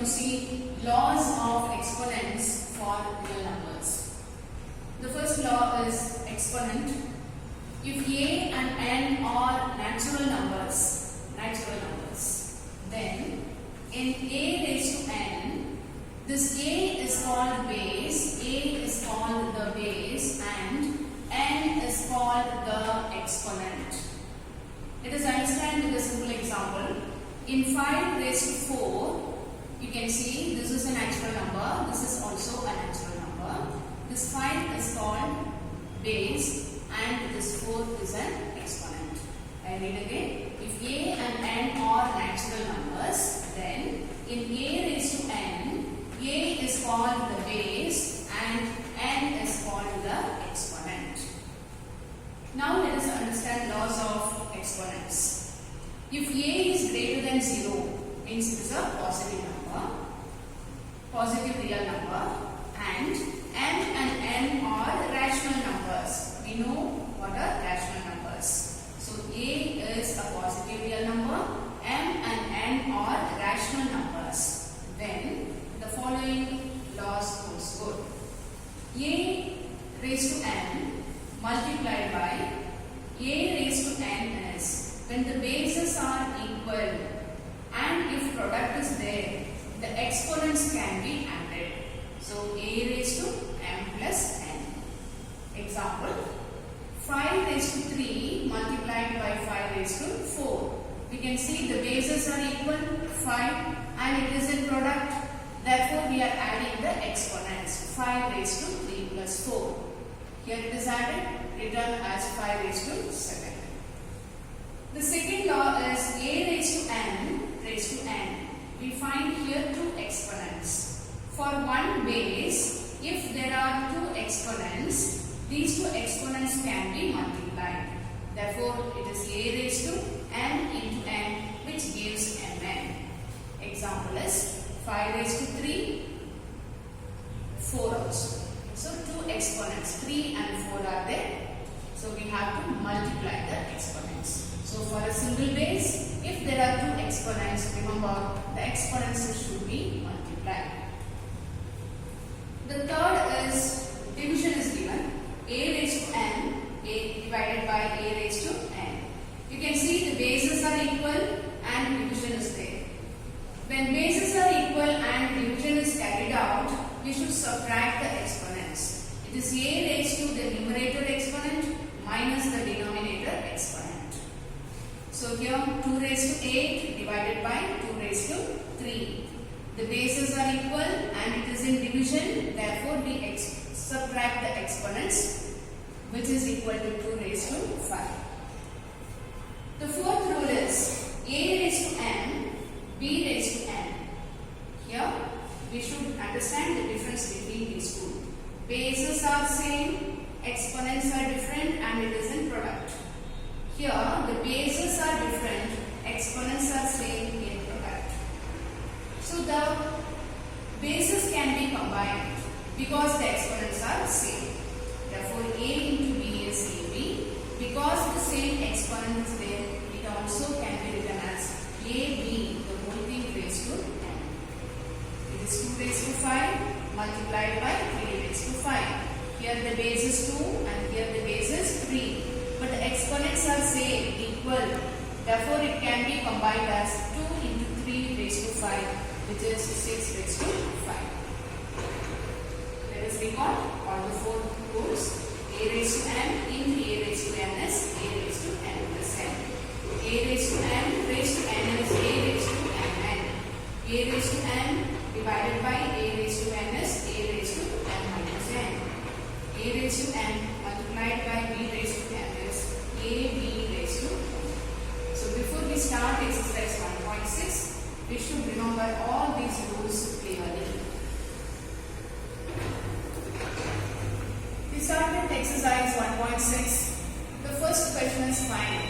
to see laws of exponents for real numbers. The first law is exponent. If a and n are natural numbers, then in a raised to n, this a is called base, and n is called the exponent. Let us understand with a simple example. In 5 raised to 4, you can see this is a natural number, this is also a natural number. This 5 is called base and this 4 is an exponent. I read again. If a and n are natural numbers, then in a raised to n, a is called the base and n is called the exponent. Now let us understand laws of exponents. If a is greater than 0, means it is a positive number, positive real number, and m and n are rational numbers. We know what are rational numbers. So a is a positive real number, m and n are rational numbers. Then the following laws holds good. A raised to n multiplied by a raised to n is when the bases are equal and if product is there, the exponents can be added. So a raised to m plus n. Example, 5 raised to 3 multiplied by 5 raised to 4. We can see the bases are equal, 5, and it is in product. Therefore, we are adding the exponents, 5 raised to 3 plus 4. Here it is added, written as 5 raised to 7. The second law is a raised to n. We find here two exponents. For one base, if there are two exponents, these two exponents can be multiplied. Therefore, it is a raised to n into n, which gives mn. Example is 5 raised to 3, 4 also. So, two exponents, 3 and 4 are there. So, we have to multiply the exponents. So, for a single base, if there are two exponents, remember the exponents should be multiplied. The third is division is given, a raised to n, a divided by a raised to n. You can see the bases are equal and division is there. When bases are equal and division is carried out, we should subtract the exponents. It is a raised to the numerator exponent minus the denominator exponent. So here 2 raised to 8 divided by 2 raised to 3. The bases are equal and it is in division, therefore we subtract the exponents, which is equal to 2 raised to 5. The fourth rule is a raised to n, b raised to n. Here we should understand the difference between these two. Bases are same, exponents are different, and it is in product. Here the bases are different, exponents are same in product. So the bases can be combined because the exponents are same. Therefore a into b is ab. Because the same exponent is there, it also can be written as ab, the whole thing raised to n. It is 2 raised to 5 multiplied by 3 raised to 5. Here the base is 2 and here the base is 3. But the exponents are same, equal. Therefore, it can be combined as 2 into 3 raised to 5, which is 6 raised to 5. Let us recall all the 4 rules. A raised to n into a raised to n is a raised to n plus n. A raised to n raised to n is a raised to mn. A raised to n divided by a raised to n is a raised to n minus n. A raised to n multiplied by b raised to n is a b raised to n. So before we start exercise 1.6, we should remember all these rules clearly. We start with exercise 1.6. The first question is find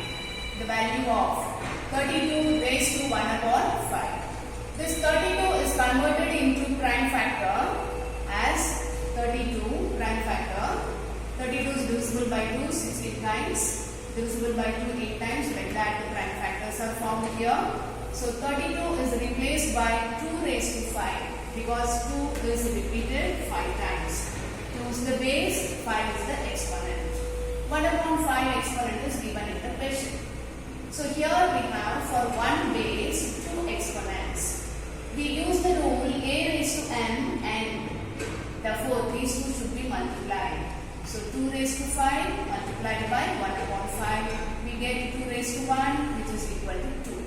the value of 32 raised to 1 upon 5. This 32 is converted into prime factor as 32 prime factor. 32 is divisible by 2 16 times, divisible by 2 8 times. Like that the prime factors are formed here. So 32 is replaced by 2 raised to 5 because 2 is repeated 5 times. 2 is the base, 5 is the exponent. 1 upon 5 exponent is given in the question. So here we have for one base 2 exponents. We use the rule a raised to n and therefore these two should be multiplied. So 2 raised to 5 multiplied by 1 upon 5, we get 2 raised to 1 which is equal to 2.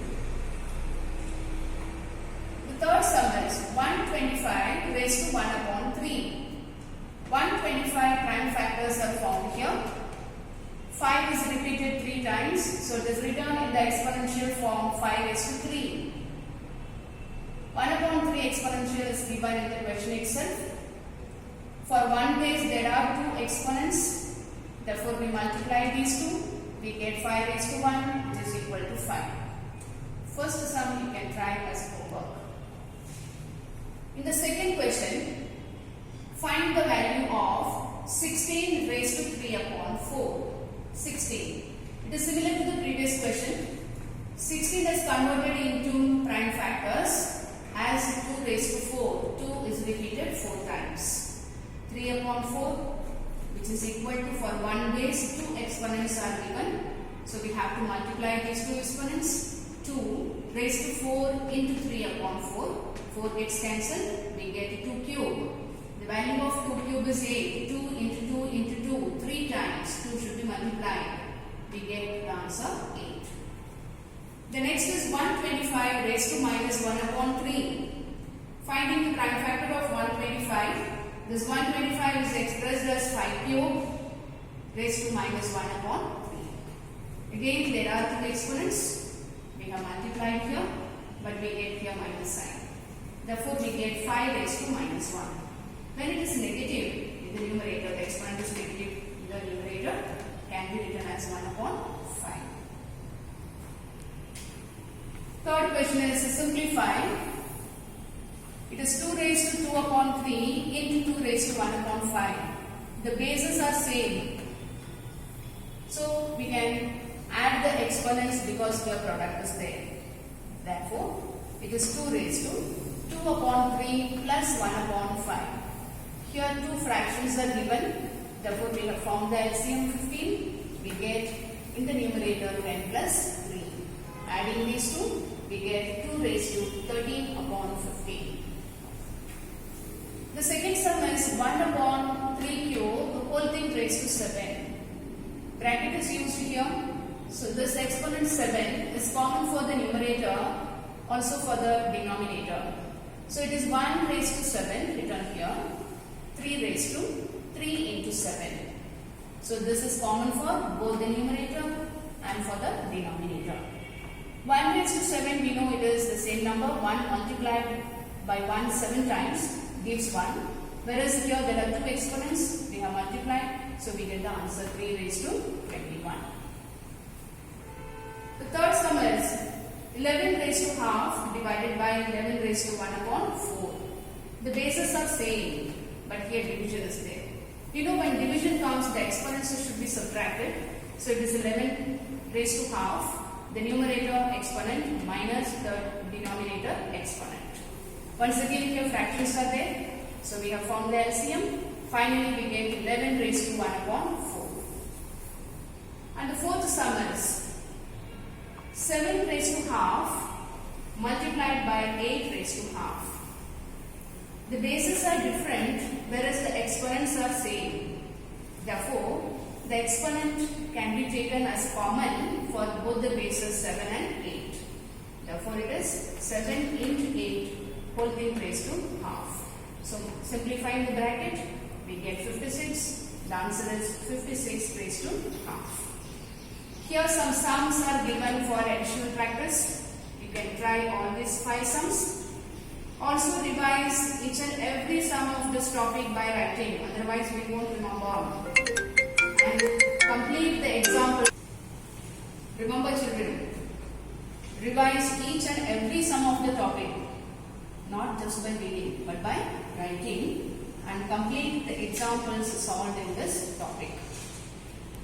The third sum is 125 raised to 1 upon 3. 125 prime factors are found here. 5 is repeated 3 times, so it is written in the exponential form 5 raised to 3. 1 upon 3 exponential is given in the question itself. For one base there are 2 exponents, therefore we multiply these two, we get 5 raised to 1 which is equal to 5. First sum you can try as homework. In the second question, find the value of 16 raised to 3 upon 4. 16. It is similar to the previous question. 16 is converted into prime factors as 2 raised to 4. 2 is repeated 4 times. 3 upon 4 which is equal to for one base 2 exponents are given. So we have to multiply these 2 exponents. 2 raised to 4 into 3 upon 4. 4 gets cancelled. We get 2 cube. The value of 2 cube is 8. 2 into 2 into 2. 3 times 2 should be multiplied. We get the answer 8. The next is 125 raised to minus 1 upon 3. Finding the prime factor of 125. This 125 is expressed as 5 cube raised to minus 1 upon 3. Again there are 2 exponents. We have multiplied here but we get here minus sign. Therefore we get 5 raised to minus 1. When it is negative in the numerator, the exponent is negative in the numerator, can be written as 1 upon 5. Third question is simplify. It is 2 raised to 2 upon 3 into 2 raised to 1 upon 5. The bases are same. So we can add the exponents because the product is there. Therefore, it is 2 raised to 2 upon 3 plus 1 upon 5. Here 2 fractions are given, therefore we have formed the LCM 15, we get in the numerator 10 plus 3. Adding these two, we get 2 raised to 13 upon 15. The second sum is 1 upon 3 cube, the whole thing raised to 7. Bracket is used here, so this exponent 7 is common for the numerator, also for the denominator. So it is 1 raised to 7 written here. 3 raised to 3 into 7. So this is common for both the numerator and for the denominator. 1 raised to 7 we know it is the same number. 1 multiplied by 1 7 times gives 1. Whereas here there are 2 exponents. We have multiplied. So we get the answer 3 raised to 21. The third sum is 11 raised to half divided by 11 raised to 1 upon 4. The bases are same. But here division is there. You know when division comes the exponents should be subtracted. So it is 11 raised to half. The numerator exponent minus the denominator exponent. Once again here fractions are there. So we have formed the LCM. Finally we get 11 raised to 1 upon 4. And the fourth sum is 7 raised to half multiplied by 8 raised to half. The bases are different whereas the exponents are same. Therefore, the exponent can be taken as common for both the bases 7 and 8. Therefore, it is 7 into 8 whole thing raised to half. So, simplifying the bracket, we get 56. The answer is 56 raised to half. Here some sums are given for additional practice. You can try all these 5 sums. Also revise each and every sum of this topic by writing, otherwise we won't remember. And complete the example. Remember children, revise each and every sum of the topic, not just by reading but by writing, and complete the examples solved in this topic.